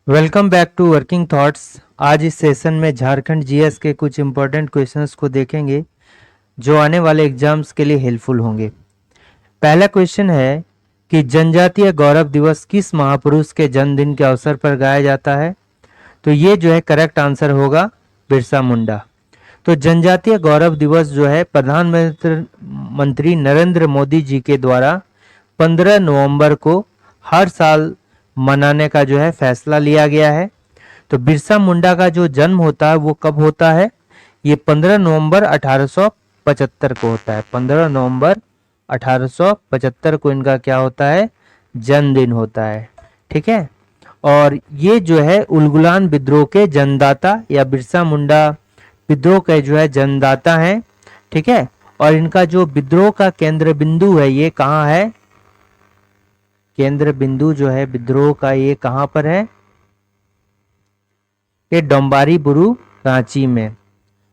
Welcome back to working thoughts. आज इस session में झारखंड जीएस के कुछ इंपॉर्टेंट क्वेश्चंस को देखेंगे जो आने वाले एग्जाम्स के लिए हेल्पफुल होंगे। पहला क्वेश्चन है कि जनजातीय गौरव दिवस किस महापुरुष के जन्मदिन के अवसर पर गाया जाता है। तो ये जो है करेक्ट आंसर होगा बिरसा मुंडा। तो जनजातीय गौरव दिवस जो है प्रधानमंत्री नरेंद्र मोदी जी के द्वारा 15 नवंबर को हर साल मनाने का जो है फैसला लिया गया है। तो बिरसा मुंडा का जो जन्म होता है वो कब होता है? ये 15 नवंबर 1875 को होता है। 15 नवंबर 1875 को इनका क्या होता है? जन्मदिन होता है। ठीक है। और ये जो है उलगुलान विद्रोह के जन्मदाता या बिरसा मुंडा विद्रोह के जो है जन्मदाता हैं। ठीक है। और इनका जो विद्रोह का केंद्र बिंदु है ये कहाँ है? केंद्र बिंदु जो है विद्रोह का ये कहां पर है? ये डोम्बारी बुरु रांची में।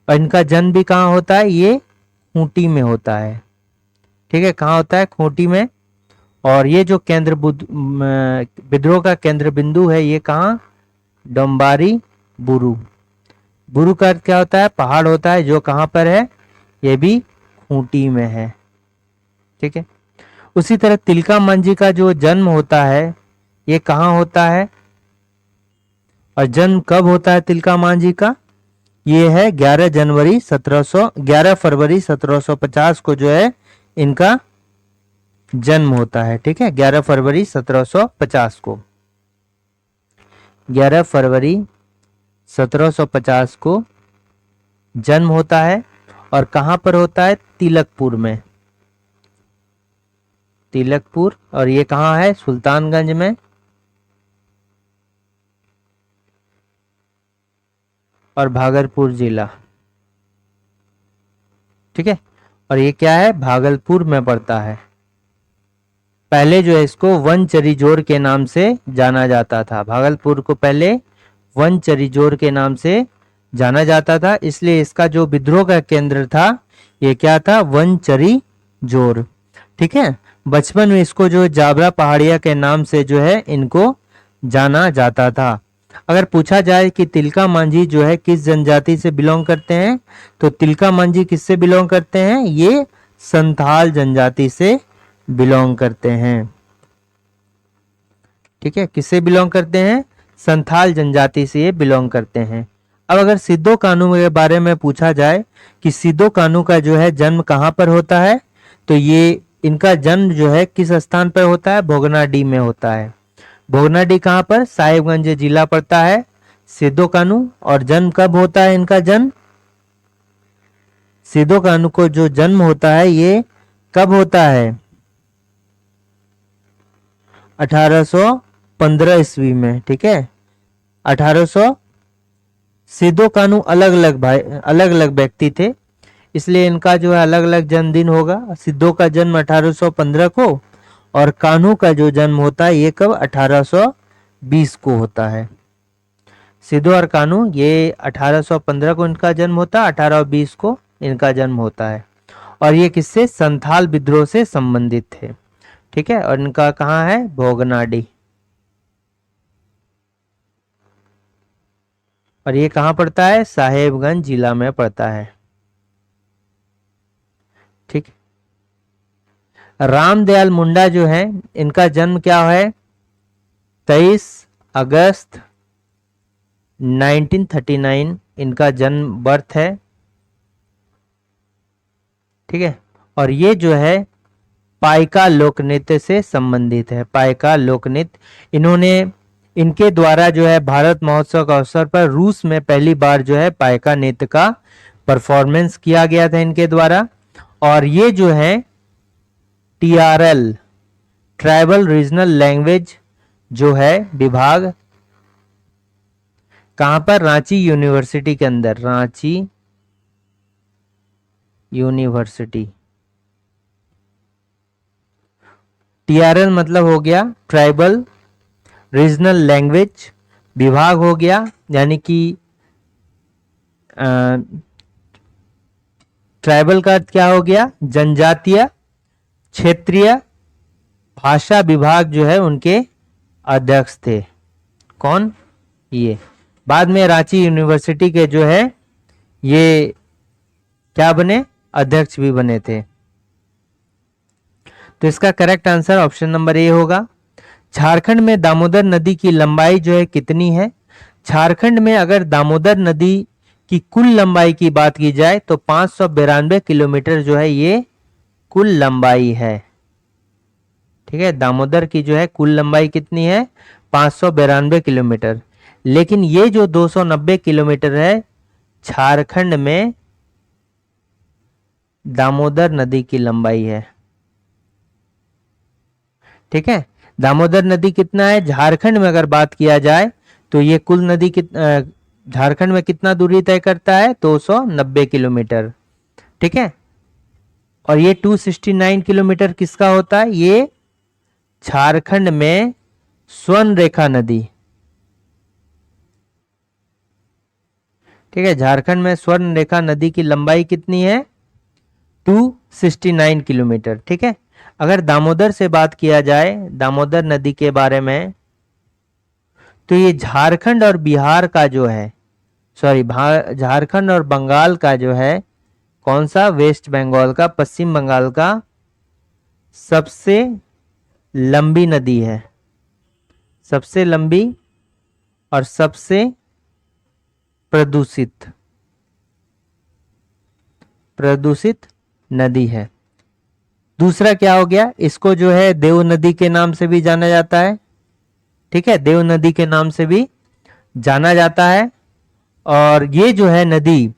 और इनका जन्म भी कहाँ होता है? ये खूंटी में होता है। ठीक है, कहाँ होता है? खूंटी में। और ये जो विद्रोह का केंद्र बिंदु है ये कहाँ? डोम्बारी बुरु। बुरु का अर्थ क्या होता है? पहाड़ होता है, जो कहाँ पर है? ये भी खूंटी में है। ठीक है। उसी तरह तिलका मांझी का जो जन्म होता है ये कहाँ होता है? और जन्म कब होता है तिलका मांझी का? ये है 11 फरवरी 1750 को जो है इनका जन्म होता है। ठीक है, 11 फरवरी 1750 को। 11 फरवरी 1750 को जन्म होता है। और कहां पर होता है? तिलकपुर में। तिलकपुर। और ये कहाँ है? सुल्तानगंज में। और भागलपुर जिला। ठीक है। और ये क्या है? भागलपुर में पड़ता है। पहले जो है इसको वनचरीजोर के नाम से जाना जाता था। भागलपुर को पहले वनचरीजोर के नाम से जाना जाता था, इसलिए इसका जो विद्रोह का केंद्र था ये क्या था? वनचरीजोर। ठीक है। बचपन में इसको जो जाबरा पहाड़िया के नाम से जो है इनको जाना जाता था। अगर पूछा जाए कि तिलका मांझी जो है किस जनजाति से बिलोंग करते हैं, तो तिलका मांझी किससे बिलोंग करते हैं? ये संथाल जनजाति से बिलोंग करते हैं। ठीक है, किससे बिलोंग करते हैं? संथाल जनजाति से ये बिलोंग करते हैं। अब अगर सिद्धो कान्हू के बारे में पूछा जाए कि सिद्धो कान्हू का जो है जन्म कहाँ पर होता है, तो ये इनका जन्म जो है किस स्थान पर होता है? भोगनाडीह में होता है। भोगनाडीह कहाँ पर? साहिबगंज जिला पड़ता है सिद्धो कान्हू। और जन्म कब होता है इनका जन्म? सिद्धो कान्हू को जो जन्म होता है ये कब होता है? 1815 ईस्वी में। ठीक है, 1800। सिद्धो कान्हू अलग अलग व्यक्ति थे, इसलिए इनका जो है अलग अलग जन्मदिन होगा। सिद्धो का जन्म 1815 को और कान्हू का जो जन्म होता है ये कब? 1820 को होता है। सिद्धो और कान्हू ये 1815 को इनका जन्म होता है, 1820 को इनका जन्म होता है। और ये किससे? संथाल विद्रोह से संबंधित थे। ठीक है। और इनका कहाँ है? भोगनाडीह। और ये कहाँ पड़ता है? साहेबगंज जिला में पड़ता है। ठीक। रामदयाल मुंडा जो है इनका जन्म क्या है? 23 अगस्त 1939 इनका जन्म बर्थ है। ठीक है। और ये जो है पाइका लोक नृत्य से संबंधित है। पाइका लोक नृत्य इनके द्वारा जो है भारत महोत्सव का अवसर पर रूस में पहली बार जो है पाइका नृत्य का परफॉर्मेंस किया गया था इनके द्वारा। और ये जो है TRL ट्राइबल रीजनल लैंग्वेज जो है विभाग कहां पर? रांची यूनिवर्सिटी के अंदर। रांची यूनिवर्सिटी। TRL मतलब हो गया ट्राइबल रीजनल लैंग्वेज विभाग हो गया, यानी कि ट्राइबल का अर्थ क्या हो गया? जनजातीय क्षेत्रीय भाषा विभाग जो है उनके अध्यक्ष थे। कौन? ये बाद में रांची यूनिवर्सिटी के जो है ये क्या बने, अध्यक्ष भी बने थे। तो इसका correct answer option number A होगा। झारखंड में दामोदर नदी की लंबाई जो है कितनी है? झारखंड में अगर दामोदर नदी की कुल लंबाई की बात की जाए तो 592 किलोमीटर जो है ये कुल लंबाई है। ठीक है, दामोदर की जो है कुल लंबाई कितनी है? 592 किलोमीटर। लेकिन ये जो 290 किलोमीटर है झारखंड में दामोदर नदी की लंबाई है। ठीक है, दामोदर नदी कितना है झारखंड में अगर बात किया जाए तो ये कुल नदी झारखंड में कितना दूरी तय करता है? 290 किलोमीटर। ठीक है, और ये 269 किलोमीटर किसका होता है? ये झारखंड में स्वर्ण रेखा नदी। ठीक है, झारखंड में स्वर्ण रेखा नदी की लंबाई कितनी है? 269 किलोमीटर। ठीक है, अगर दामोदर से बात किया जाए दामोदर नदी के बारे में तो ये झारखंड और बिहार का जो है झारखंड और बंगाल का जो है कौन सा? वेस्ट बंगाल का, पश्चिम बंगाल का सबसे लंबी नदी है, सबसे लंबी और सबसे प्रदूषित नदी है। दूसरा क्या हो गया? इसको जो है देव नदी के नाम से भी जाना जाता है। ठीक है, देव नदी के नाम से भी जाना जाता है। और ये जो है नदी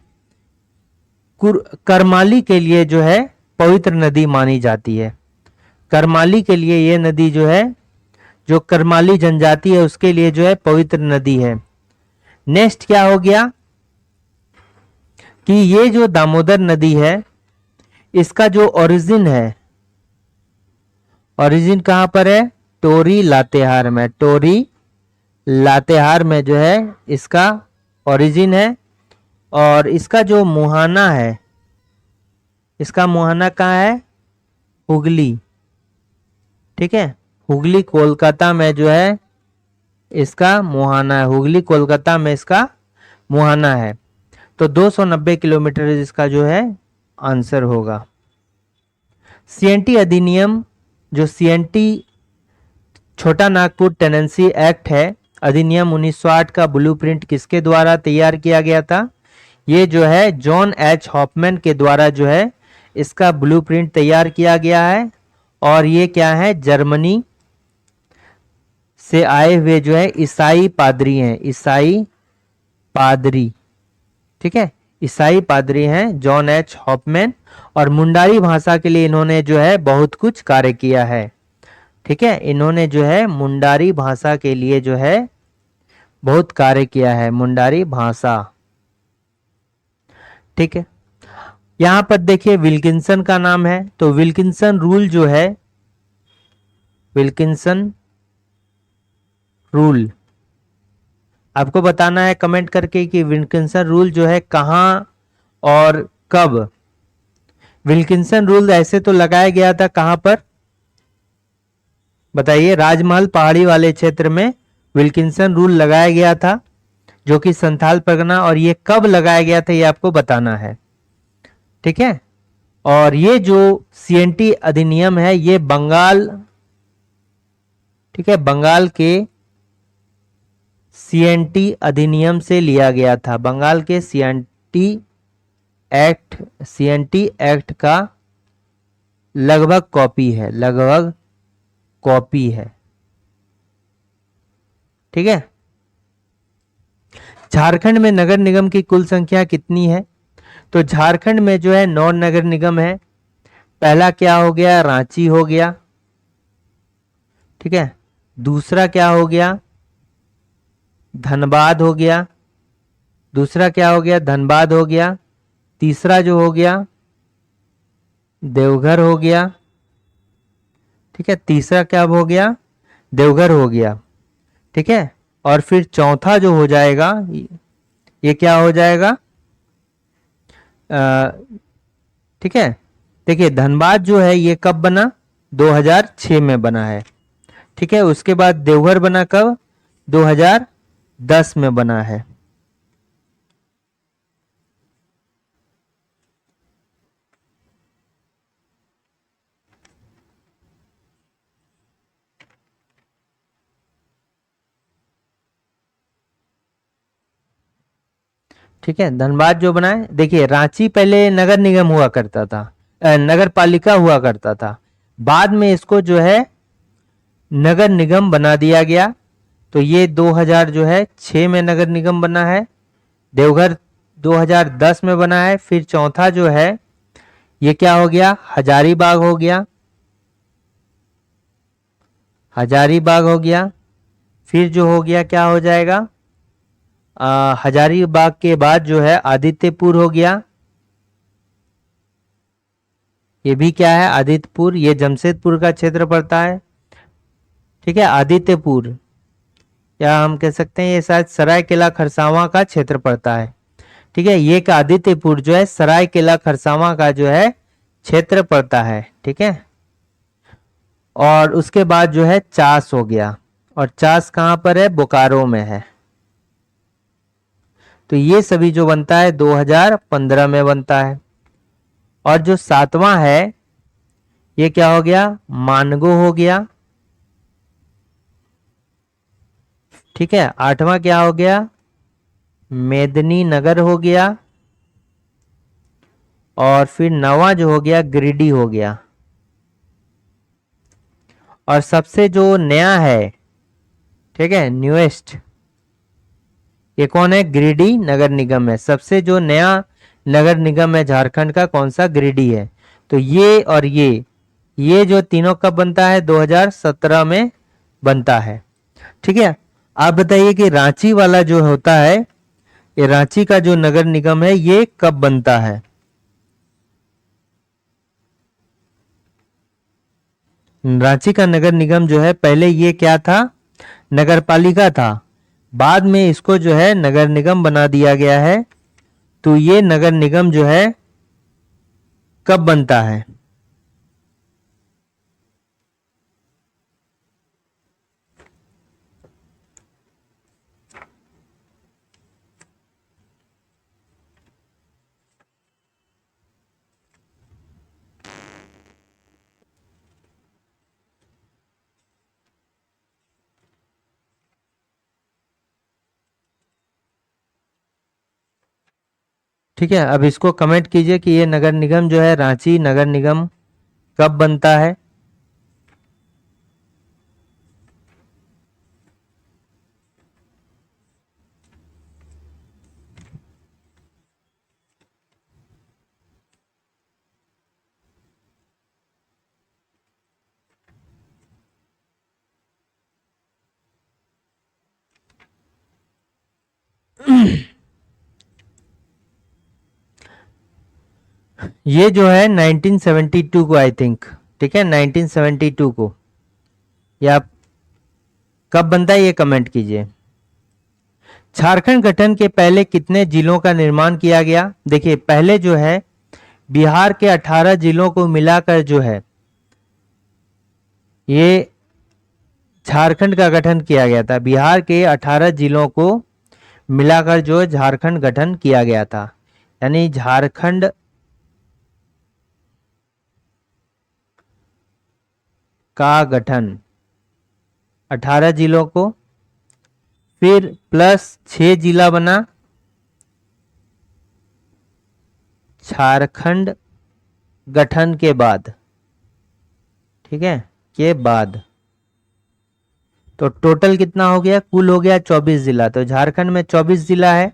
करमाली के लिए जो है पवित्र नदी मानी जाती है। करमाली के लिए ये नदी जो है, जो करमाली जनजाति है उसके लिए जो है पवित्र नदी है। नेक्स्ट क्या हो गया कि ये जो दामोदर नदी है इसका जो ओरिजिन है, ओरिजिन कहां पर है? टोरी लातेहार में। टोरी लातेहार में जो है इसका ओरिजिन है। और इसका जो मुहाना है, इसका मुहाना कहाँ है? हुगली। ठीक है, हुगली कोलकाता में जो है इसका मुहाना है। हुगली कोलकाता में इसका मुहाना है। तो 290 किलोमीटर इसका जो है आंसर होगा। सीएनटी अधिनियम, जो सीएनटी छोटा नागपुर टेनेंसी एक्ट है, अधिनियम 1908 का ब्लूप्रिंट किसके द्वारा तैयार किया गया था? ये जो है जॉन एच हॉफमैन के द्वारा जो है इसका ब्लूप्रिंट तैयार किया गया है। और ये क्या है? जर्मनी से आए हुए जो है ईसाई पादरी हैं, ईसाई पादरी। ठीक है, ईसाई पादरी हैं जॉन एच हॉफमैन। और मुंडारी भाषा के लिए इन्होंने जो है बहुत कुछ कार्य किया है। ठीक है, इन्होंने जो है मुंडारी भाषा के लिए जो है बहुत कार्य किया है, मुंडारी भाषा। ठीक है, यहां पर देखिए विल्किंसन का नाम है। तो विल्किंसन रूल जो है, विल्किंसन रूल आपको बताना है कमेंट करके कि विल्किंसन रूल जो है कहां और कब। विल्किंसन रूल ऐसे तो लगाया गया था कहां पर बताइए? राजमहल पहाड़ी वाले क्षेत्र में विल्किंसन रूल लगाया गया था, जो कि संथाल परगना। और ये कब लगाया गया था ये आपको बताना है। ठीक है, और ये जो सीएनटी अधिनियम है ये बंगाल, ठीक है, बंगाल के सीएनटी अधिनियम से लिया गया था। बंगाल के सीएनटी एक्ट का लगभग कॉपी है, लगभग कॉपी है। ठीक है, झारखंड में नगर निगम की कुल संख्या कितनी है? तो झारखंड में जो है 9 नगर निगम है। पहला क्या हो गया? रांची हो गया। ठीक है, दूसरा क्या हो गया? धनबाद हो गया। दूसरा क्या हो गया? धनबाद हो गया। तीसरा जो हो गया देवघर हो गया। ठीक है, तीसरा क्या हो गया? देवघर हो गया। ठीक है, और फिर चौथा जो हो जाएगा ये क्या हो जाएगा? ठीक है, देखिए धनबाद जो है ये कब बना? 2006 में बना है। ठीक है, उसके बाद देवघर बना कब? 2014 10 में बना है। ठीक है, धनबाद जो बना है, देखिए रांची पहले नगर निगम हुआ करता था, नगर पालिका हुआ करता था, बाद में इसको जो है नगर निगम बना दिया गया। तो ये 2000 जो है 6 में नगर निगम बना है। देवघर 2010 में बना है। फिर चौथा जो है ये क्या हो गया, हजारीबाग हो गया, हजारीबाग हो गया। फिर जो हो गया क्या हो जाएगा, हजारीबाग के बाद जो है आदित्यपुर हो गया। ये भी क्या है, आदित्यपुर, ये जमशेदपुर का क्षेत्र पड़ता है। ठीक है, आदित्यपुर, या हम कह सकते हैं ये शायद सरायकेला खरसावां का क्षेत्र पड़ता है। ठीक है, ये का आदित्यपुर जो है सरायकेला खरसावां का जो है क्षेत्र पड़ता है। ठीक है, और उसके बाद जो है चास हो गया, और चास कहां पर है, बोकारो में है। तो ये सभी जो बनता है 2015 में बनता है। और जो सातवां है ये क्या हो गया, मानगो हो गया। ठीक है, आठवां क्या हो गया, मेदिनी नगर हो गया। और फिर नवा जो हो गया गिरिडीह हो गया। और सबसे जो नया है, ठीक है, न्यूएस्ट, ये कौन है, गिरिडीह नगर निगम है। सबसे जो नया नगर निगम है झारखंड का, कौन सा, गिरिडीह है। तो ये और ये जो तीनों कब बनता है, 2017 में बनता है। ठीक है, आप बताइए कि रांची वाला जो होता है, ये रांची का जो नगर निगम है ये कब बनता है। रांची का नगर निगम जो है पहले ये क्या था, नगर पालिका था, बाद में इसको जो है नगर निगम बना दिया गया है। तो ये नगर निगम जो है कब बनता है। ठीक है, अब इसको कमेंट कीजिए कि ये नगर निगम जो है रांची नगर निगम कब बनता है। ये जो है 1972 को, आई थिंक, ठीक है, 1972 को, या कब बनता है ये कमेंट कीजिए। झारखंड गठन के पहले कितने जिलों का निर्माण किया गया। देखिए पहले जो है बिहार के 18 जिलों को मिलाकर जो है ये झारखंड का गठन किया गया था। बिहार के 18 जिलों को मिलाकर जो झारखंड गठन किया गया था, यानी झारखंड का गठन 18 जिलों को, फिर प्लस 6 जिला बना झारखंड गठन के बाद। ठीक है, के बाद तो टोटल कितना हो गया, कुल हो गया 24 जिला। तो झारखंड में 24 जिला है।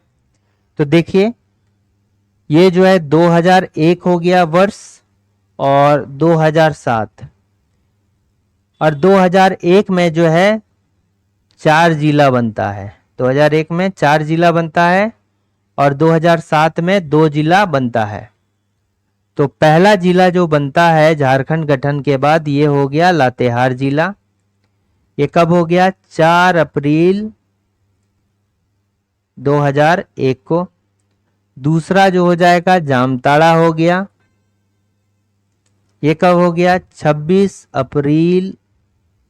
तो देखिए ये जो है 2001 हो गया वर्ष, और 2007, और 2001 में जो है 4 जिला बनता है। 2001 में 4 जिला बनता है, और 2007 में 2 जिला बनता है। तो पहला जिला जो बनता है झारखंड गठन के बाद ये हो गया लातेहार जिला। ये कब हो गया, 4 अप्रैल 2001 को। दूसरा जो हो जाएगा जामताड़ा हो गया, ये कब हो गया, 26 अप्रैल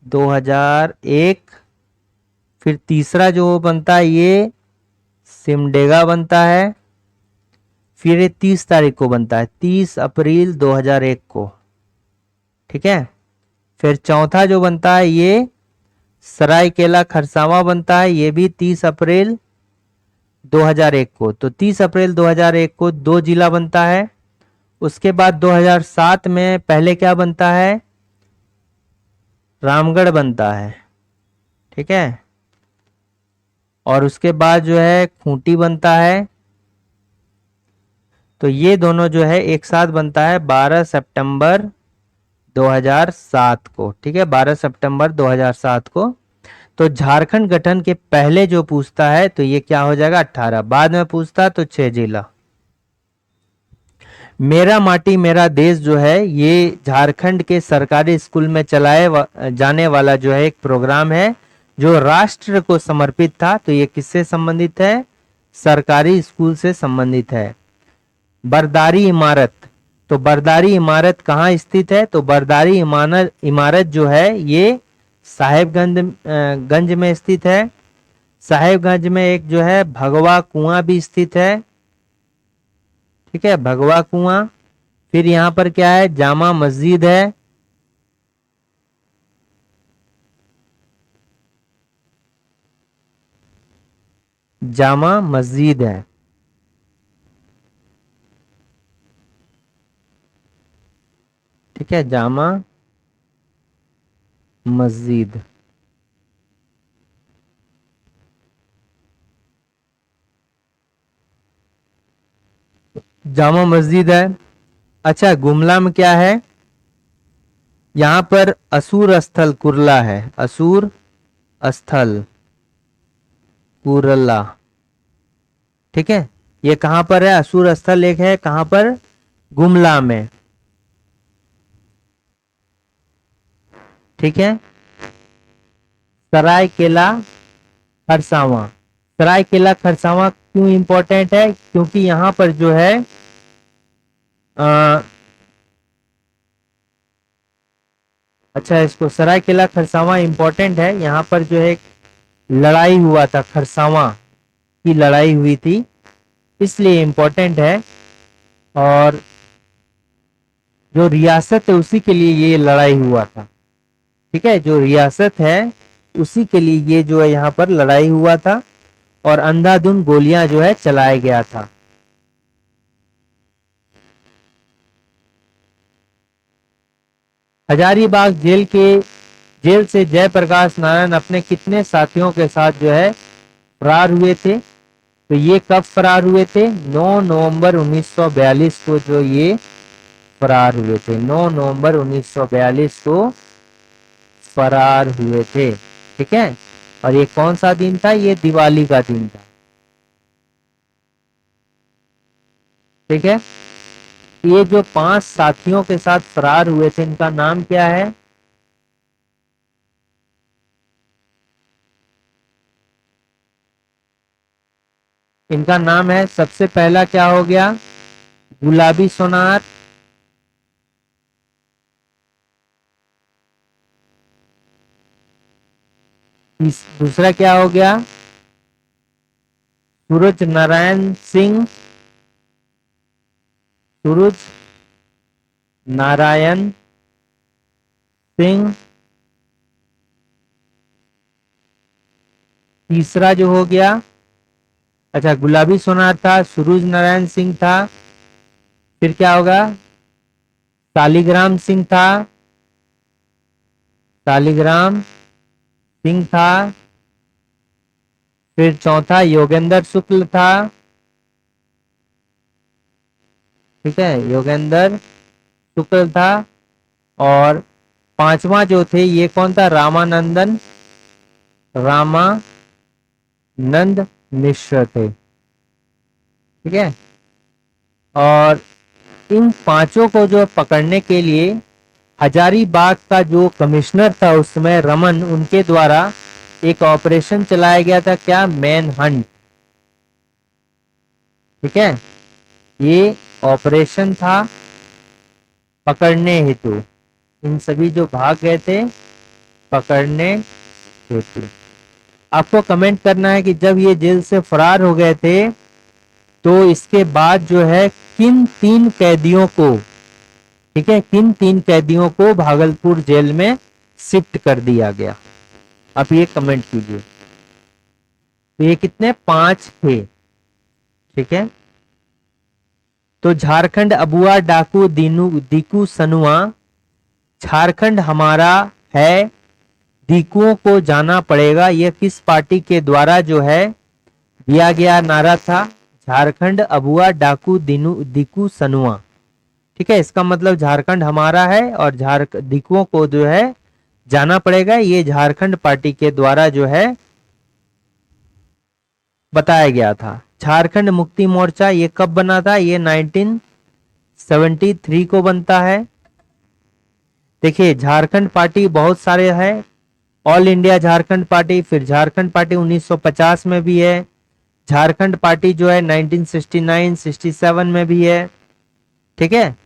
2001। फिर तीसरा जो बनता है ये सिमडेगा बनता है। फिर ये 30 तारीख को बनता है, 30 अप्रैल 2001 को। ठीक है। फिर चौथा जो बनता है ये सरायकेला खरसावां बनता है, ये भी 30 अप्रैल 2001 को। तो 30 अप्रैल 2001 को दो जिला बनता है। उसके बाद 2007 में पहले क्या बनता है, रामगढ़ बनता है। ठीक है। और उसके बाद जो है खूंटी बनता है। तो ये दोनों जो है एक साथ बनता है 12 सितंबर 2007 को। ठीक है, 12 सितंबर 2007 को। तो झारखंड गठन के पहले जो पूछता है तो ये क्या हो जाएगा 18, बाद में पूछता तो 6 जिला। मेरा माटी मेरा देश जो है ये झारखंड के सरकारी स्कूल में चलाए जाने वाला जो है एक प्रोग्राम है जो राष्ट्र को समर्पित था। तो ये किससे संबंधित है, सरकारी स्कूल से संबंधित है। बरदारी इमारत, तो बरदारी इमारत कहाँ स्थित है, तो बरदारी इमारत जो है ये साहेबगंज में स्थित है। साहेबगंज में एक जो है भगवा कुआं भी स्थित है। ठीक है, भगवा कुआं। फिर यहां पर क्या है, जामा मस्जिद है। जामा मस्जिद है। ठीक है, जामा मस्जिद। जामा मस्जिद है। अच्छा, गुमला में क्या है, यहां पर असुर स्थल कुरला है, असुर स्थल कुरला। ठीक है, ये कहां पर है, असुर स्थल एक है कहां पर, गुमला में। ठीक है। सरायकेला खरसावां, सरायकेला खरसावां क्यों इंपॉर्टेंट है, क्योंकि यहां पर जो है अच्छा, इसको सरायकेला खरसावां इंपॉर्टेंट है, यहां पर जो है लड़ाई हुआ था, खरसावां की लड़ाई हुई थी, इसलिए इंपॉर्टेंट है। और जो रियासत है उसी के लिए ये लड़ाई हुआ था। ठीक है, जो रियासत है उसी के लिए ये जो है यहाँ पर लड़ाई हुआ था और अंधाधुंध गोलियां जो है चलाया गया था। हजारीबाग जेल से जयप्रकाश नारायण अपने कितने साथियों के साथ जो है फरार हुए थे, तो ये कब फरार हुए थे, 9 नवंबर 1942 को जो ये फरार हुए थे, 9 नवंबर 1942 को फरार हुए थे। ठीक है, और ये कौन सा दिन था, ये दिवाली का दिन था। ठीक है, ये जो 5 साथियों के साथ फरार हुए थे इनका नाम क्या है, इनका नाम है, सबसे पहला क्या हो गया, गुलाबी सोनार। दूसरा क्या हो गया, सूरज नारायण सिंह, सूरज नारायण सिंह। तीसरा जो हो गया, अच्छा गुलाबी सोनार था, सूरज नारायण सिंह था, फिर क्या होगा, शालिग्राम सिंह था, शालिग्राम सिंह था। फिर चौथा योगेंद्र शुक्ल था। ठीक है, योगेंद्र शुक्ल था। और पांचवा जो थे ये कौन था, रामानंद मिश्र थे। ठीक है, और इन पांचों को जो पकड़ने के लिए हजारीबाग का जो कमिश्नर था उस समय रमन, उनके द्वारा एक ऑपरेशन चलाया गया था, क्या, मैन हंट। ठीक है, ये ऑपरेशन था पकड़ने हेतु, इन सभी जो भाग गए थे पकड़ने हेतु। आपको कमेंट करना है कि जब ये जेल से फरार हो गए थे तो इसके बाद जो है किन 3 कैदियों को, ठीक है, किन 3 कैदियों को भागलपुर जेल में शिफ्ट कर दिया गया। आप ये कमेंट कीजिए। तो ये कितने, 5 थे, ठीक है। तो झारखंड अबुआ डाकू दीनू दीकू सनुआ, झारखंड हमारा है, दीकुओं को जाना पड़ेगा, यह किस पार्टी के द्वारा जो है दिया गया नारा था? झारखंड अबुआ डाकू दीनू दीकू सनुआ, ठीक है। इसका मतलब झारखंड हमारा है और दीकुओं को जो है जाना पड़ेगा, ये झारखंड पार्टी के द्वारा जो है बताया गया था। झारखंड मुक्ति मोर्चा ये कब बना था? ये 1973 को बनता है। देखिए झारखंड पार्टी बहुत सारे है, ऑल इंडिया झारखंड पार्टी, फिर झारखंड पार्टी 1950 में भी है, झारखंड पार्टी जो है 1969 67 में भी है, ठीक है।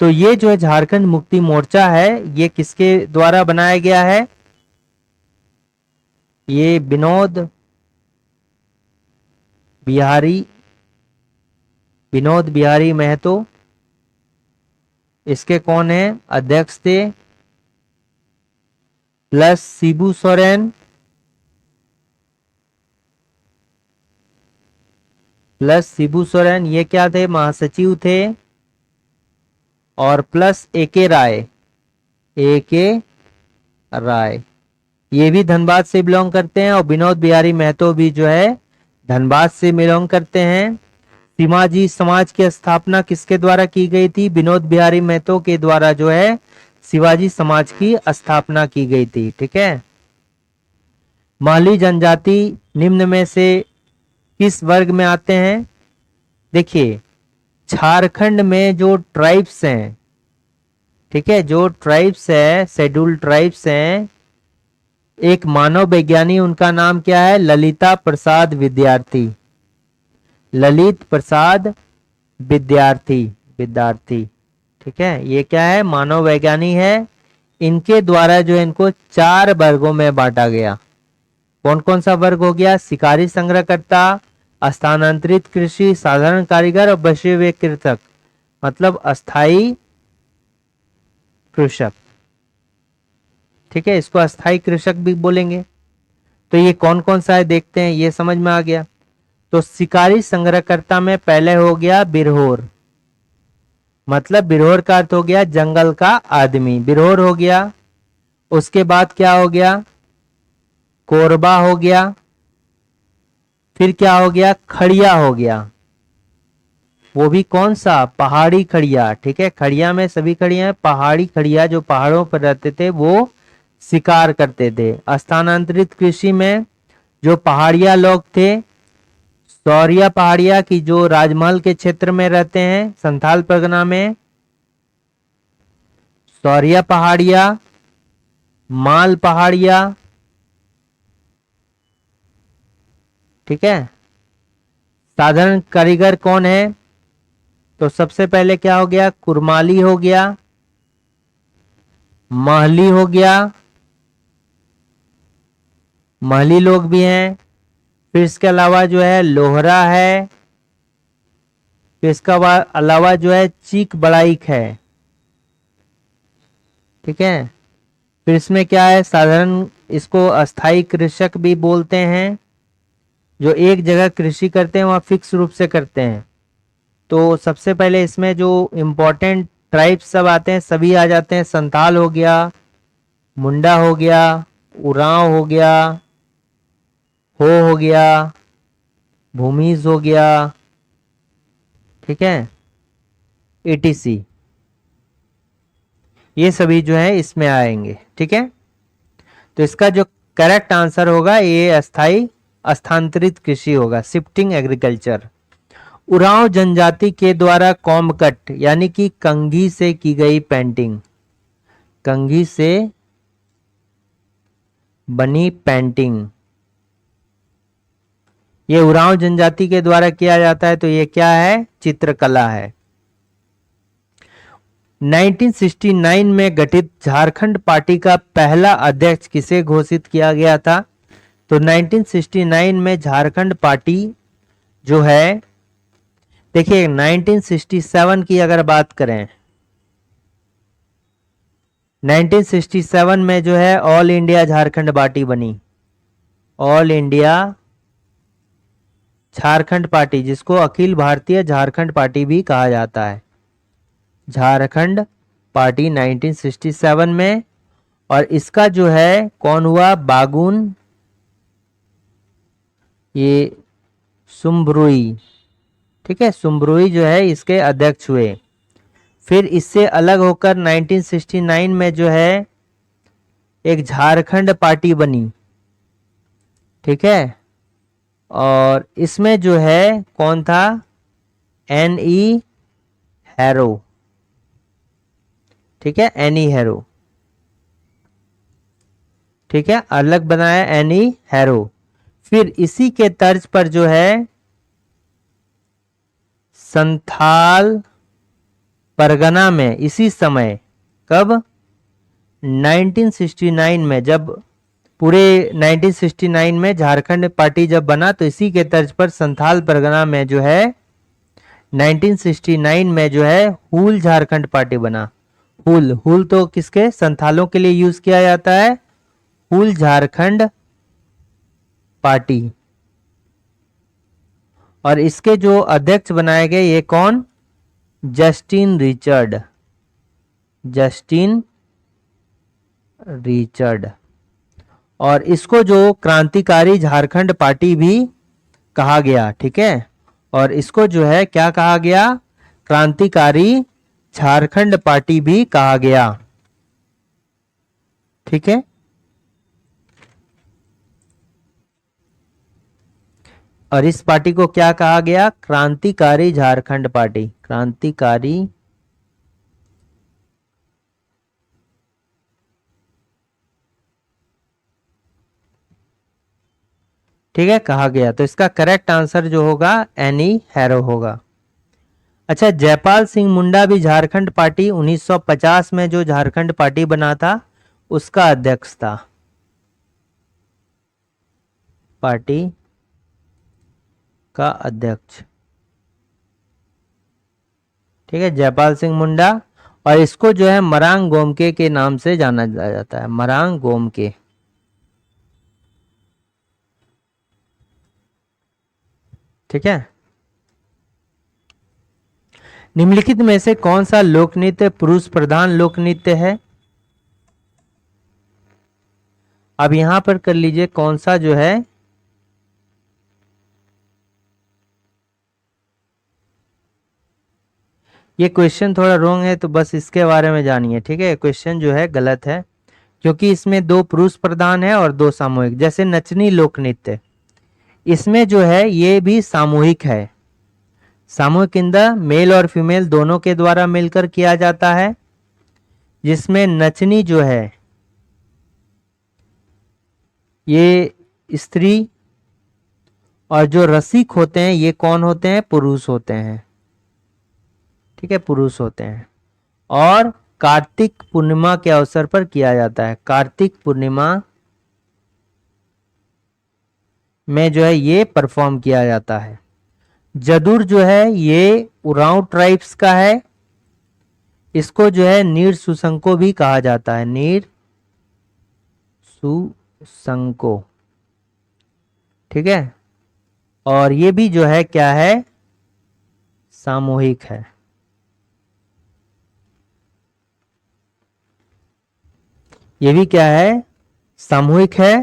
तो ये जो है झारखंड मुक्ति मोर्चा है, ये किसके द्वारा बनाया गया है? ये विनोद बिहारी महतो, इसके कौन है अध्यक्ष थे, प्लस शिबू सोरेन, ये क्या थे? महासचिव थे, और प्लस एके राय, ये भी धनबाद से बिलोंग करते हैं, और विनोद बिहारी महतो भी जो है धनबाद से बिलोंग करते हैं। सीमाजी समाज की स्थापना किसके द्वारा की गई थी? विनोद बिहारी महतो के द्वारा जो है शिवाजी समाज की स्थापना की गई थी, ठीक है। माली जनजाति निम्न में से किस वर्ग में आते हैं? देखिए झारखंड में जो ट्राइब्स हैं, ठीक है, जो ट्राइब्स है, शेड्यूल्ड ट्राइब्स हैं, एक मानव विज्ञानी, उनका नाम क्या है? ललिता प्रसाद विद्यार्थी, ललित प्रसाद विद्यार्थी, ठीक है। ये क्या है? मानव वैज्ञानिक है। इनके द्वारा जो है इनको 4 वर्गों में बांटा गया। कौन कौन सा वर्ग हो गया? शिकारी संग्रहकर्ता, स्थानांतरित कृषि, साधारण कारीगर और वैश्विक कृषक, मतलब अस्थाई कृषक, ठीक है, इसको अस्थाई कृषक भी बोलेंगे। तो ये कौन कौन सा है देखते हैं, ये समझ में आ गया। तो शिकारी संग्रहकर्ता में पहले हो गया बिरहोर, मतलब बिरहोर का अर्थ हो गया जंगल का आदमी, बिरहोर हो गया। उसके बाद क्या हो गया? कोरबा हो गया। फिर क्या हो गया? खड़िया हो गया, वो भी कौन सा? पहाड़ी खड़िया, ठीक है। खड़िया में सभी खड़िया है, पहाड़ी खड़िया जो पहाड़ों पर रहते थे वो शिकार करते थे। स्थानांतरित कृषि में जो पहाड़िया लोग थे, सौरिया पहाड़िया की जो राजमहल के क्षेत्र में रहते हैं संथाल परगना में, सौरिया पहाड़िया, माल पहाड़िया, ठीक है। साधारण कारीगर कौन है? तो सबसे पहले क्या हो गया? कुरमाली हो गया, महली हो गया, महली लोग भी हैं। फिर इसके अलावा जो है लोहरा है, फिर इसका अलावा जो है चीक बड़ाइक है, ठीक है। फिर इसमें क्या है? साधारण, इसको अस्थाई कृषक भी बोलते हैं, जो एक जगह कृषि करते हैं वहां फिक्स रूप से करते हैं। तो सबसे पहले इसमें जो इम्पोर्टेंट ट्राइब्स सब आते हैं सभी आ जाते हैं। संताल हो गया, मुंडा हो गया, उरांव हो गया, हो गया, भूमिज हो गया, ठीक है, etc, ये सभी जो है इसमें आएंगे, ठीक है। तो इसका जो करेक्ट आंसर होगा ये अस्थाई स्थानांतरित कृषि होगा, शिफ्टिंग एग्रीकल्चर। उरांव जनजाति के द्वारा कॉम्बकट यानी कि कंघी से की गई पेंटिंग, कंघी से बनी पेंटिंग, ये उरांव जनजाति के द्वारा किया जाता है। तो ये क्या है? चित्रकला है। 1969 में गठित झारखंड पार्टी का पहला अध्यक्ष किसे घोषित किया गया था? तो 1969 में झारखंड पार्टी जो है, देखिए 1967 की अगर बात करें, 1967 में जो है ऑल इंडिया झारखंड पार्टी बनी, ऑल इंडिया झारखंड पार्टी, जिसको अखिल भारतीय झारखंड पार्टी भी कहा जाता है। झारखंड पार्टी 1967 में, और इसका जो है कौन हुआ? बागुन ये सुम्ब्रुई, ठीक है, सुम्ब्रुई जो है इसके अध्यक्ष हुए। फिर इससे अलग होकर 1969 में जो है एक झारखंड पार्टी बनी, ठीक है, और इसमें जो है कौन था? एन.ई. हैरो, ठीक है, एन.ई. हैरो, ठीक है, अलग बनाया एन.ई. हैरो। फिर इसी के तर्ज पर जो है संथाल परगना में इसी समय, कब? 1969 में, जब पूरे 1969 में झारखंड पार्टी जब बना, तो इसी के तर्ज पर संथाल परगना में जो है 1969 में जो है हूल झारखंड पार्टी बना। हूल, हूल तो किसके? संथालों के लिए यूज किया जाता है, हूल झारखंड पार्टी। और इसके जो अध्यक्ष बनाए गए ये कौन? Justin Richard, Justin Richard. और इसको जो क्रांतिकारी झारखंड पार्टी भी कहा गया, ठीक है, और इसको जो है क्या कहा गया? क्रांतिकारी झारखंड पार्टी भी कहा गया, ठीक है। और इस पार्टी को क्या कहा गया? क्रांतिकारी झारखंड पार्टी, क्रांतिकारी ठीक है कहा गया। तो इसका करेक्ट आंसर जो होगा एन.ई. हैरो होगा। अच्छा, जयपाल सिंह मुंडा भी झारखंड पार्टी 1950 में जो झारखंड पार्टी बना था उसका अध्यक्ष था, पार्टी का अध्यक्ष, ठीक है, जयपाल सिंह मुंडा। और इसको जो है मरांग गोमके के नाम से जाना जाता है, मरांग गोमके, ठीक है। निम्नलिखित में से कौन सा लोक नृत्य पुरुष प्रधान लोक नृत्य है? अब यहां पर कर लीजिए कौन सा जो है ये क्वेश्चन थोड़ा रॉन्ग है, तो बस इसके बारे में जानिए, ठीक है। क्वेश्चन जो है गलत है क्योंकि इसमें 2 पुरुष प्रधान है और 2 सामूहिक। जैसे नचनी लोक नृत्य, इसमें जो है ये भी सामूहिक है, सामूहिक इन द मेल और फीमेल दोनों के द्वारा मिलकर किया जाता है, जिसमें नचनी जो है ये स्त्री और जो रसिक होते हैं ये कौन होते हैं? पुरुष होते हैं, ठीक है, पुरुष होते हैं। और कार्तिक पूर्णिमा के अवसर पर किया जाता है, कार्तिक पूर्णिमा में जो है ये परफॉर्म किया जाता है। जदुर जो है ये उरांव ट्राइब्स का है, इसको जो है नीर सुसंको भी कहा जाता है, नीर सुसंको, ठीक है। और ये भी जो है क्या है? सामूहिक है, ये भी क्या है? सामूहिक है।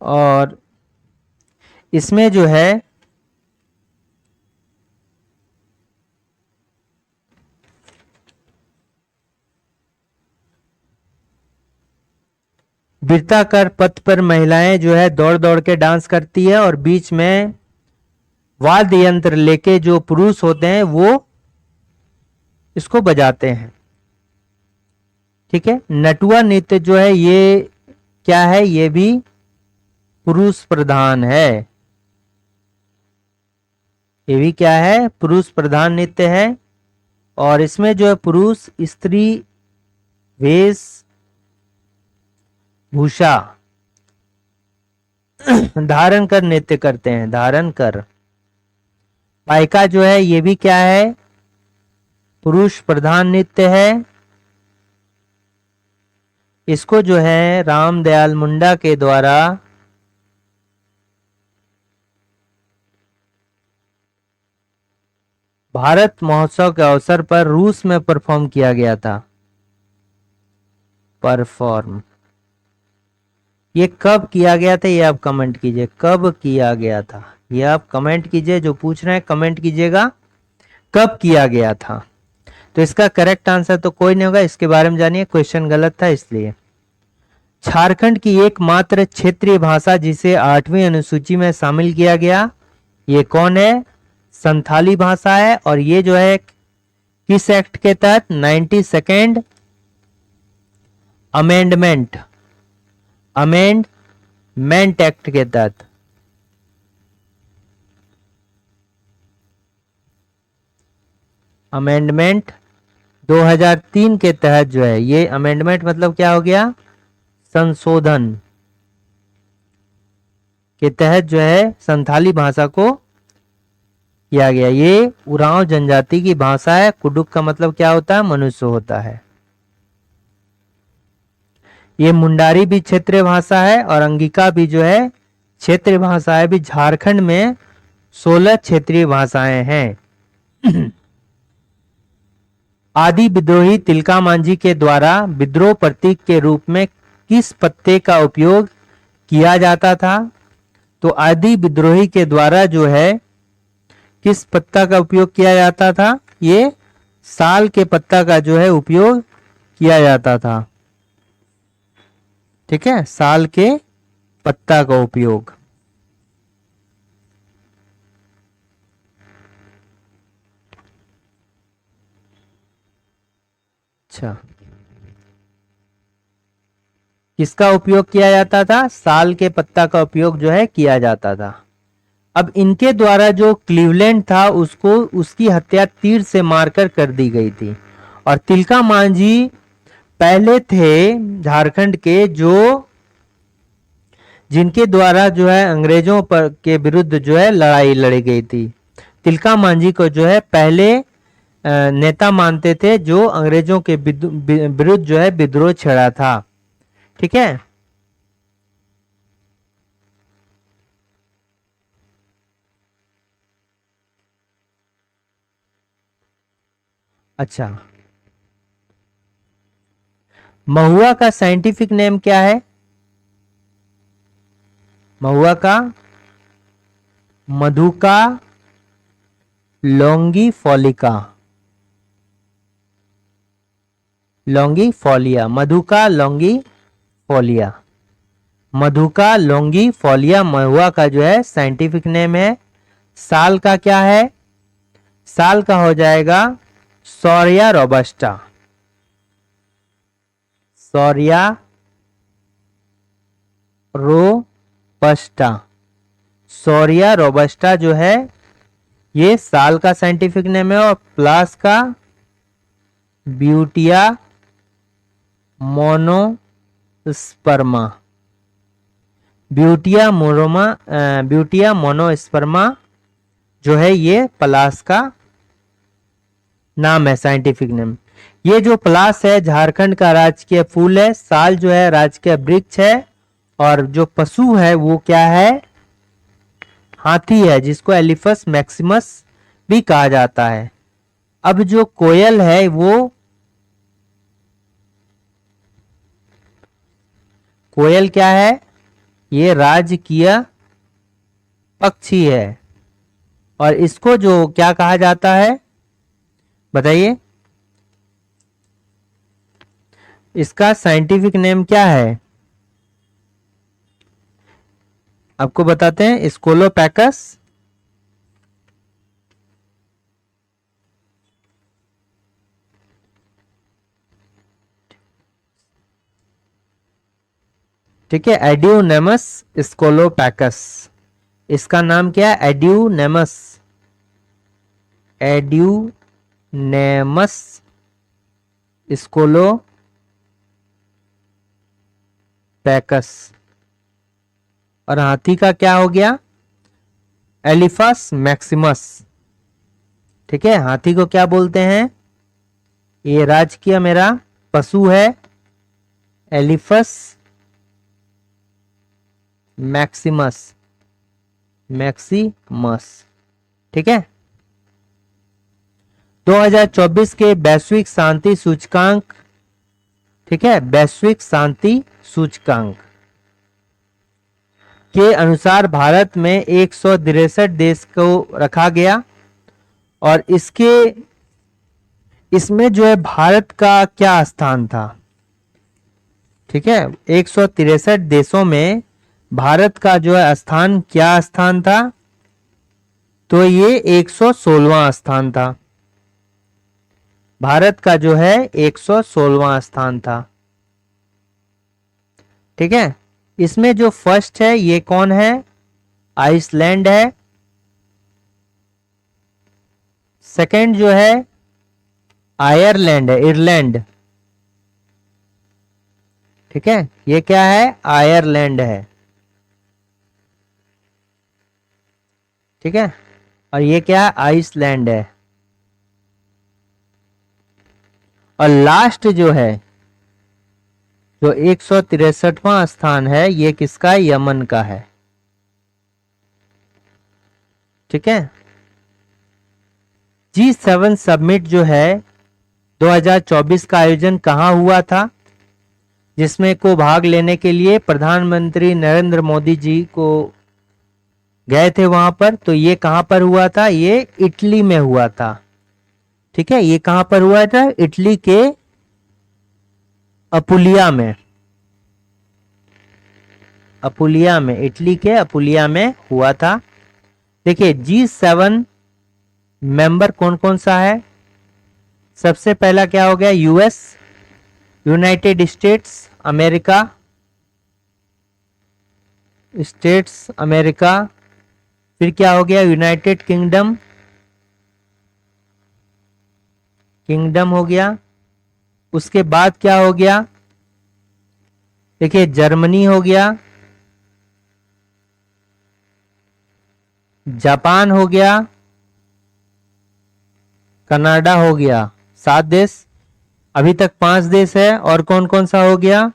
और इसमें जो है वृत्ताकार पथ पर महिलाएं जो है दौड़ दौड़ के डांस करती है और बीच में वाद्य यंत्र लेके जो पुरुष होते हैं वो इसको बजाते हैं, ठीक है। नटुआ नृत्य जो है ये क्या है? ये भी पुरुष प्रधान है, ये भी क्या है? पुरुष प्रधान नृत्य है। और इसमें जो है पुरुष स्त्री वेश भूषा धारण कर नृत्य करते हैं, धारण कर। पाइका जो है ये भी क्या है, पुरुष प्रधान नृत्य है। इसको जो है रामदयाल मुंडा के द्वारा भारत महोत्सव के अवसर पर रूस में परफॉर्म किया गया था। परफॉर्म, ये कब किया गया था, ये आप कमेंट कीजिए, कब किया गया था, ये आप कमेंट कीजिए। जो पूछ रहे हैं कमेंट कीजिएगा कब किया गया था। तो इसका करेक्ट आंसर तो कोई नहीं होगा, इसके बारे में जानिए, क्वेश्चन गलत था इसलिए। झारखंड की एकमात्र क्षेत्रीय भाषा जिसे 8वीं अनुसूची में शामिल किया गया, ये कौन है, संथाली भाषा है। और ये जो है किस एक्ट के तहत, 92nd अमेंडमेंट, अमेंडमेंट एक्ट के तहत। अमेंडमेंट 2003 के तहत जो है, ये अमेंडमेंट मतलब क्या हो गया, संशोधन के तहत जो है संथाली भाषा को किया गया। ये उरांव जनजाति की भाषा है। कुडुक का मतलब क्या होता है, मनुष्य होता है। ये मुंडारी भी क्षेत्रीय भाषा है और अंगिका भी जो है क्षेत्रीय भाषा है। भी झारखंड में 16 क्षेत्रीय भाषाएं हैं। आदि विद्रोही तिलका मांझी के द्वारा विद्रोह प्रतीक के रूप में किस पत्ते का उपयोग किया जाता था। तो आदि विद्रोही के द्वारा जो है किस पत्ता का उपयोग किया जाता था, ये साल के पत्ता का जो है उपयोग किया जाता था। ठीक है, साल के पत्ता का उपयोग। अच्छा, किसका उपयोग किया जाता था, साल के पत्ता का उपयोग जो है किया जाता था। अब इनके द्वारा जो क्लीवलैंड था उसको, उसकी हत्या तीर से मारकर कर दी गई थी। और तिलका मांझी पहले थे झारखंड के जो, जिनके द्वारा जो है अंग्रेजों पर के विरुद्ध जो है लड़ाई लड़ी गई थी। तिलका मांझी को जो है पहले नेता मानते थे जो अंग्रेजों के विरुद्ध जो है विद्रोह छेड़ा था। ठीक है, अच्छा, महुआ का साइंटिफिक नेम क्या है, महुआ का, मधुका लॉन्गिफोलिका, लॉन्गिफोलिया, मधुका लॉन्गिफोलिया, मधुका लॉन्गिफोलिया महुआ का जो है साइंटिफिक नेम है। साल का क्या है, साल का हो जाएगा Saurya robusta, Saurya robusta, Saurya robusta जो है ये साल का साइंटिफिक नेम है। और प्लास का ब्यूटिया मोनोस्पर्मा, ब्यूटिया मोरोमा, ब्यूटिया मोनोस्पर्मा जो है ये पलास का नाम है, साइंटिफिक नेम। ये जो पलास है झारखंड का राजकीय फूल है। साल जो है राजकीय वृक्ष है। और जो पशु है वो क्या है, हाथी है, जिसको एलिफस मैक्सिमस भी कहा जाता है। अब जो कोयल है वो, कोयल क्या है, ये राजकीय पक्षी है। और इसको जो क्या कहा जाता है बताइए, इसका साइंटिफिक नेम क्या है, आपको बताते हैं, स्कोलोपैकस ठीक है, एड्यूनेमस स्कोलोपैकस, इसका नाम क्या है, एड्यूनेमस, एड्यूनेमस नेमस स्कोलो पैकस। और हाथी का क्या हो गया? Elephas maximus. ठीक है, हाथी को क्या बोलते हैं? ये राजकीय मेरा पशु है, एलिफस मैक्सिमस, मैक्सिमस। ठीक है, 2024 के वैश्विक शांति सूचकांक, ठीक है, वैश्विक शांति सूचकांक के अनुसार भारत में 163 देश को रखा गया। और इसमें जो है भारत का क्या स्थान था? ठीक है, 163 देशों में भारत का जो है स्थान, क्या स्थान था? तो ये 116वां स्थान था। भारत का जो है 116वां स्थान था। ठीक है, इसमें जो फर्स्ट है ये कौन है? आइसलैंड है। सेकंड जो है आयरलैंड है, आयरलैंड। ठीक है, ये क्या है? आयरलैंड है। ठीक है, और ये क्या है? आइसलैंड है। और लास्ट जो है, जो 163वां स्थान है, ये किसका? यमन का है। ठीक है, G7 समिट जो है 2024 का आयोजन कहाँ हुआ था? जिसमें को भाग लेने के लिए प्रधानमंत्री नरेंद्र मोदी जी को गए थे वहां पर। तो ये कहां पर हुआ था? ये इटली में हुआ था। ठीक है, ये कहां पर हुआ था? इटली के अपुलिया में, अपुलिया में, इटली के अपुलिया में हुआ था। देखिए, G7 मेंबर कौन कौन सा है? सबसे पहला क्या हो गया? US, United states America, states America. फिर क्या हो गया? यूनाइटेड किंगडम, किंगडम हो गया। उसके बाद क्या हो गया? देखिए, जर्मनी हो गया, जापान हो गया, कनाडा हो गया। 7 देश। अभी तक 5 देश है। और कौन कौन सा हो गया?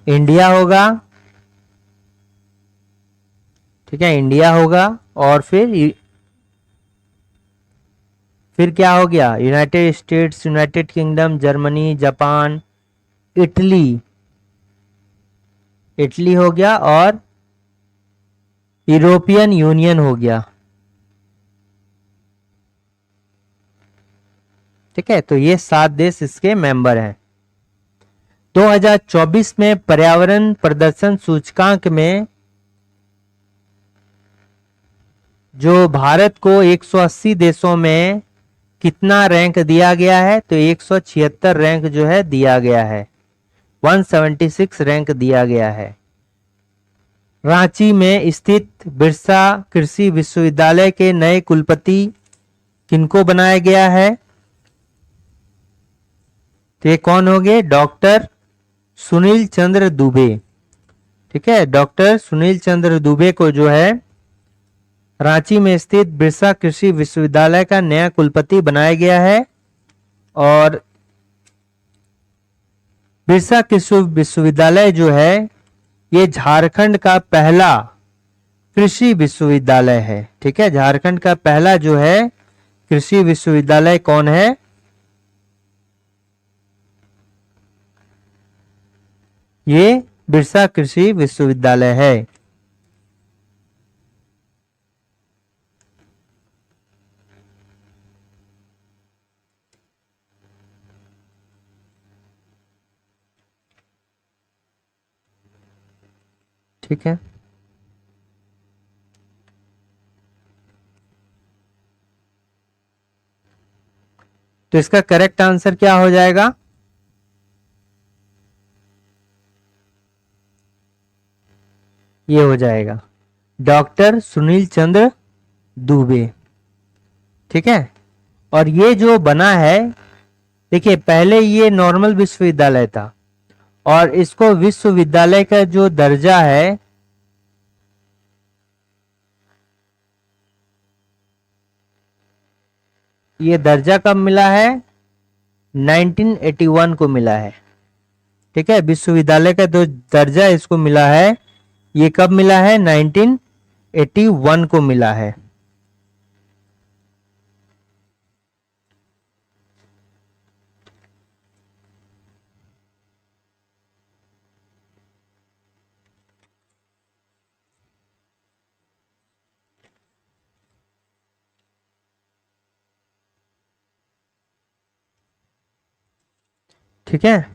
इंडिया होगा। ठीक है, इंडिया होगा। और फिर क्या हो गया? United states, United kingdom, Germany, Japan, Italy, Italy हो गया। और यूरोपियन यूनियन हो गया। ठीक है, तो ये 7 देश इसके मेंबर हैं। 2024 में पर्यावरण प्रदर्शन सूचकांक में जो भारत को 180 देशों में कितना रैंक दिया गया है? तो 176 रैंक जो है दिया गया है, 176 रैंक दिया गया है। रांची में स्थित बिरसा कृषि विश्वविद्यालय के नए कुलपति किनको बनाया गया है? तो ये कौन होंगे? डॉक्टर सुनील चंद्र दुबे। ठीक है, डॉक्टर सुनील चंद्र दुबे को जो है रांची में स्थित बिरसा कृषि विश्वविद्यालय का नया कुलपति बनाया गया है। और बिरसा कृषि विश्वविद्यालय जो है ये झारखंड का पहला कृषि विश्वविद्यालय है। ठीक है, झारखंड का पहला जो है कृषि विश्वविद्यालय कौन है? ये बिरसा कृषि विश्वविद्यालय है। ठीक है, तो इसका करेक्ट आंसर क्या हो जाएगा? ये हो जाएगा डॉक्टर सुनील चंद्र दुबे। ठीक है। और ये जो बना है, देखिए पहले ये नॉर्मल विश्वविद्यालय था और इसको विश्वविद्यालय का जो दर्जा है, ये दर्जा कब मिला है? 1981 को मिला है। ठीक है, विश्वविद्यालय का जो दर्जा इसको मिला है, ये कब मिला है? 1981 को मिला है। ठीक है।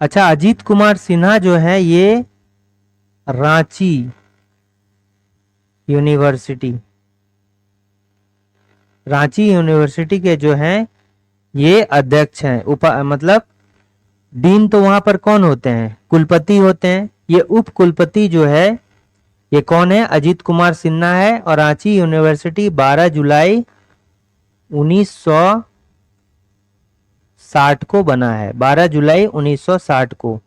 अच्छा, अजीत कुमार सिन्हा जो है ये रांची यूनिवर्सिटी, रांची यूनिवर्सिटी के जो हैं ये अध्यक्ष हैं। मतलब डीन तो वहां पर कौन होते हैं? कुलपति होते हैं। ये उप कुलपति जो है ये कौन है? अजीत कुमार सिन्हा है। और रांची यूनिवर्सिटी 12 जुलाई 1960 को बना है। 12 जुलाई 1960 को।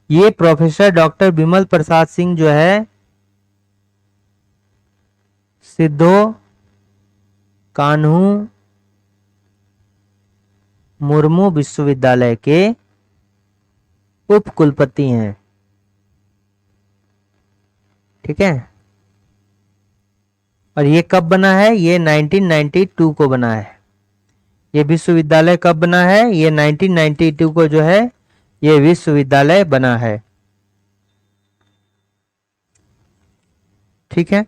ये प्रोफेसर डॉक्टर विमल प्रसाद सिंह जो है सिद्धो कान्हू मुर्मू विश्वविद्यालय के उप कुलपति हैं। ठीक है। और ये कब बना है? ये 1992 को बना है। ये विश्वविद्यालय कब बना है? ये 1992 को जो है ये विश्वविद्यालय बना है। ठीक है।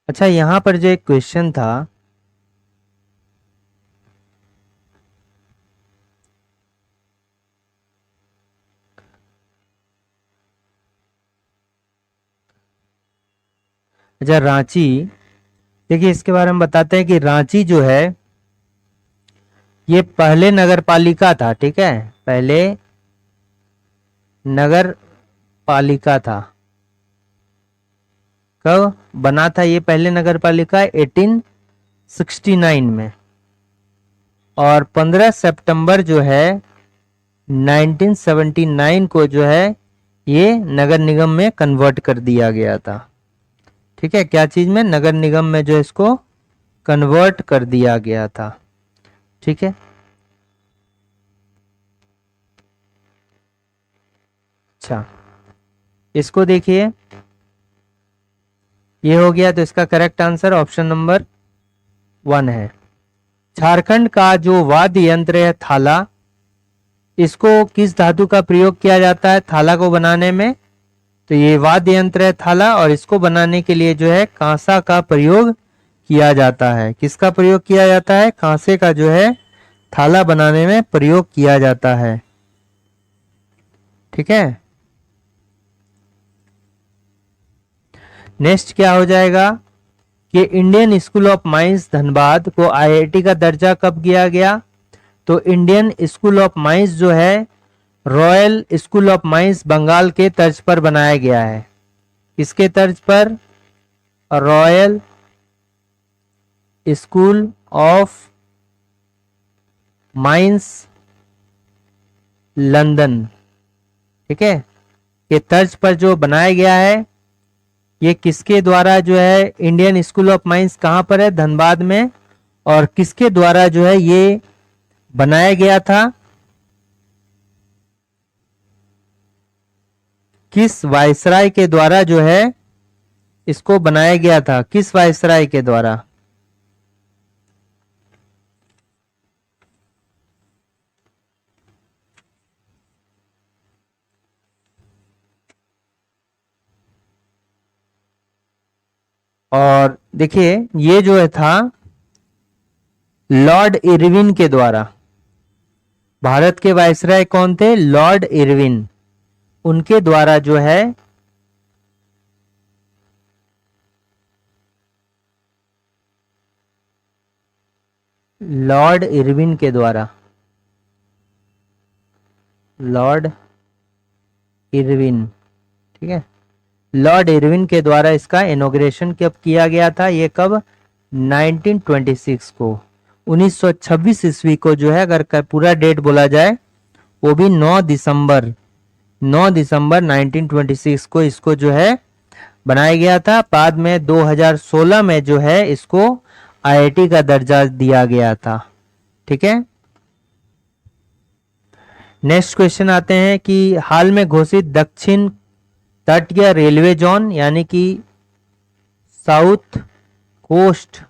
अच्छा, यहां पर जो एक क्वेश्चन था, अच्छा रांची, देखिए इसके बारे में बताते हैं कि रांची जो है ये पहले नगर पालिका था। ठीक है, पहले नगर पालिका था। कब बना था ये पहले नगर पालिका? 1869 में। और 15 सितंबर जो है 1979 को जो है ये नगर निगम में कन्वर्ट कर दिया गया था। ठीक है, क्या चीज में? नगर निगम में जो इसको कन्वर्ट कर दिया गया था। ठीक है। अच्छा, इसको देखिए, ये हो गया। तो इसका करेक्ट आंसर ऑप्शन नंबर 1 है। झारखंड का जो वाद्य यंत्र है थाला, इसको किस धातु का प्रयोग किया जाता है थाला को बनाने में? तो ये वाद्य यंत्र है थाला और इसको बनाने के लिए जो है कांसा का प्रयोग किया जाता है। किसका प्रयोग किया जाता है? कांसे का जो है थाला बनाने में प्रयोग किया जाता है। ठीक है। नेक्स्ट क्या हो जाएगा कि Indian school of mines Dhanbad को आईआईटी का दर्जा कब दिया गया? तो इंडियन स्कूल ऑफ माइंस जो है Royal School of Mines Bengal के तर्ज पर बनाया गया है। किसके तर्ज पर? Royal School of Mines London, ठीक है, ये तर्ज पर जो बनाया गया है, ये किसके द्वारा जो है, इंडियन स्कूल ऑफ माइंस कहाँ पर है, धनबाद में, और किसके द्वारा जो है ये बनाया गया था, किस वायसराय के द्वारा जो है इसको बनाया गया था, किस वायसराय के द्वारा। और देखिए ये जो है था लॉर्ड इरविन के द्वारा। भारत के वायसराय कौन थे, लॉर्ड इरविन, उनके द्वारा जो है लॉर्ड इरविन के द्वारा, लॉर्ड इरविन, ठीक है, लॉर्ड इरविन के द्वारा इसका इनॉग्रेशन कब किया गया था, ये कब, 1926 को, 1926 ईस्वी को जो है, अगर पूरा डेट बोला जाए वो भी 9 दिसंबर 1926 को इसको जो है बनाया गया था। बाद में 2016 में जो है इसको आईआईटी का दर्जा दिया गया था, ठीक है। नेक्स्ट क्वेश्चन आते हैं कि हाल में घोषित दक्षिण तटीय रेलवे जोन यानी कि साउथ कोस्ट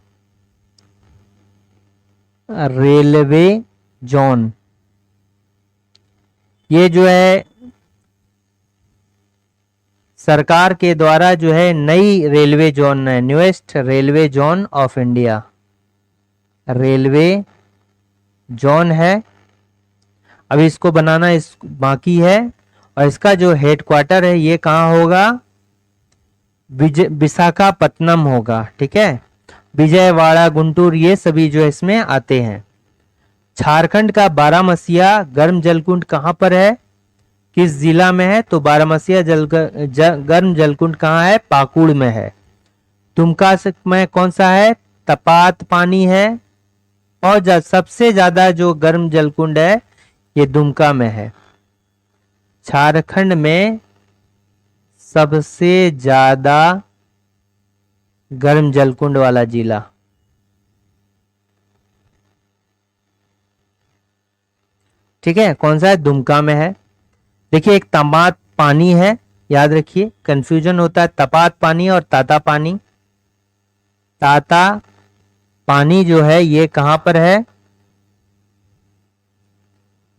रेलवे जोन, ये जो है सरकार के द्वारा जो है नई रेलवे जोन है, newest railway zone of India, railway zone है। अभी इसको बनाना बाकी है, और इसका जो हेडक्वार्टर है ये कहाँ होगा, विशाखापत्तनम होगा, ठीक है। विजयवाड़ा, गुंटूर, ये सभी जो इसमें आते हैं। झारखंड का बारामसिया गर्म जलकुंड कहाँ पर है, किस जिला में है, तो बारामसिया गर्म जलकुंड कहाँ है, पाकुड़ में है। दुमका में कौन सा है, तपात पानी है, और सबसे ज्यादा जो गर्म जलकुंड है ये दुमका में है। झारखंड में सबसे ज्यादा गर्म जलकुंड वाला जिला, ठीक है, कौन सा है, दुमका में है। देखिए एक तपात पानी है, याद रखिए, कंफ्यूजन होता है तपात पानी और ताता पानी। ताता पानी जो है ये कहां पर है,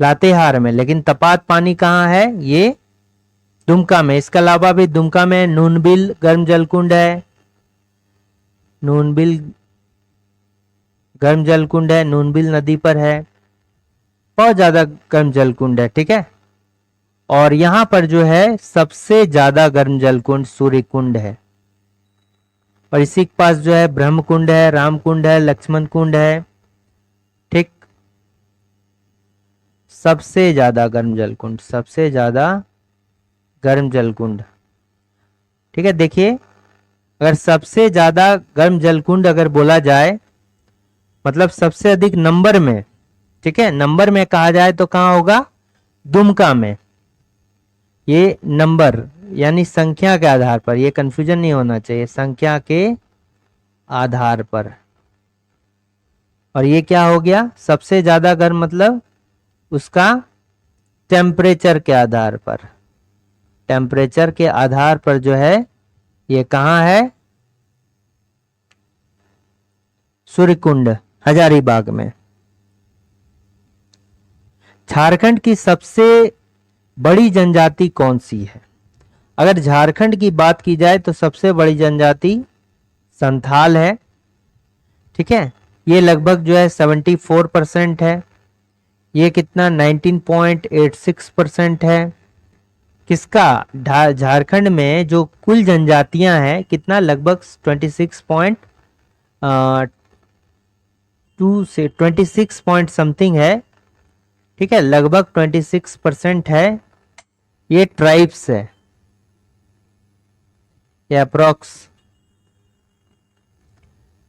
लातेहार में, लेकिन तपात पानी कहाँ है, ये दुमका में। इसके अलावा भी दुमका में नूनबिल गर्म जलकुंड है, नूनबिल गर्म जलकुंड है, नूनबिल नदी पर है, बहुत ज्यादा गर्म जलकुंड है, ठीक है। और यहां पर जो है सबसे ज्यादा गर्म जलकुंड सूर्यकुंड है, और इसी के पास जो है ब्रह्मकुंड है, रामकुंड है, लक्ष्मण कुंड है, ठीक। सबसे ज्यादा गर्म जलकुंड, सबसे ज्यादा गर्म जलकुंड, ठीक है। देखिए अगर सबसे ज्यादा गर्म जलकुंड अगर बोला जाए, मतलब सबसे अधिक नंबर में, ठीक है, नंबर में कहा जाए तो कहां होगा, दुमका में। ये नंबर यानी संख्या के आधार पर, ये कंफ्यूजन नहीं होना चाहिए, संख्या के आधार पर। और ये क्या हो गया, सबसे ज्यादा गर्म मतलब उसका टेम्परेचर के आधार पर, टेम्परेचर के आधार पर जो है ये कहां है, सूर्यकुंड हजारीबाग में। झारखंड की सबसे बड़ी जनजाति कौन सी है, अगर झारखंड की बात की जाए तो सबसे बड़ी जनजाति संथाल है, ठीक है। ये लगभग जो है 74% है, ये कितना 19.86% है। किसका, झारखंड में जो कुल जनजातियां हैं कितना, लगभग 26.2 से 26 पॉइंट समथिंग है, ठीक है, लगभग 26% है। ये ट्राइब्स है, ये approx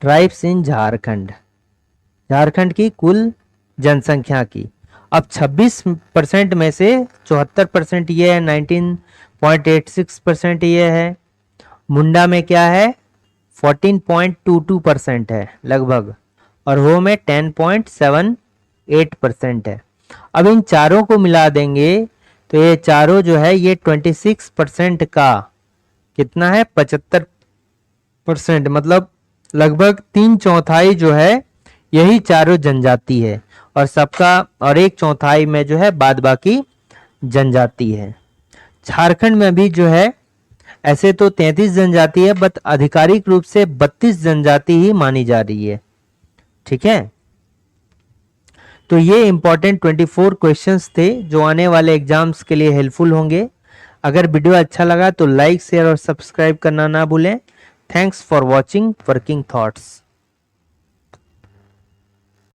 tribes in Jharkhand, Jharkhand की कुल जनसंख्या की। अब 26% में से 74% ये है, 19.86% ये है। मुंडा में क्या है, 14.22% है लगभग, और हो में 10.78% है। अब इन चारों को मिला देंगे तो ये चारों जो है ये 26% का कितना है, 75%, मतलब लगभग 3/4 जो है यही चारों जनजाति है, और सबका और 1/4 में जो है बाद बाकी जनजाति है। झारखंड में भी जो है ऐसे तो 33 जनजाति है, बट आधिकारिक रूप से 32 जनजाति ही मानी जा रही है। ठीक है, तो ये इंपॉर्टेंट 24 क्वेश्चंस थे जो आने वाले एग्जाम्स के लिए हेल्पफुल होंगे। अगर वीडियो अच्छा लगा तो लाइक, शेयर और सब्सक्राइब करना ना भूलें। Thanks for watching working thoughts.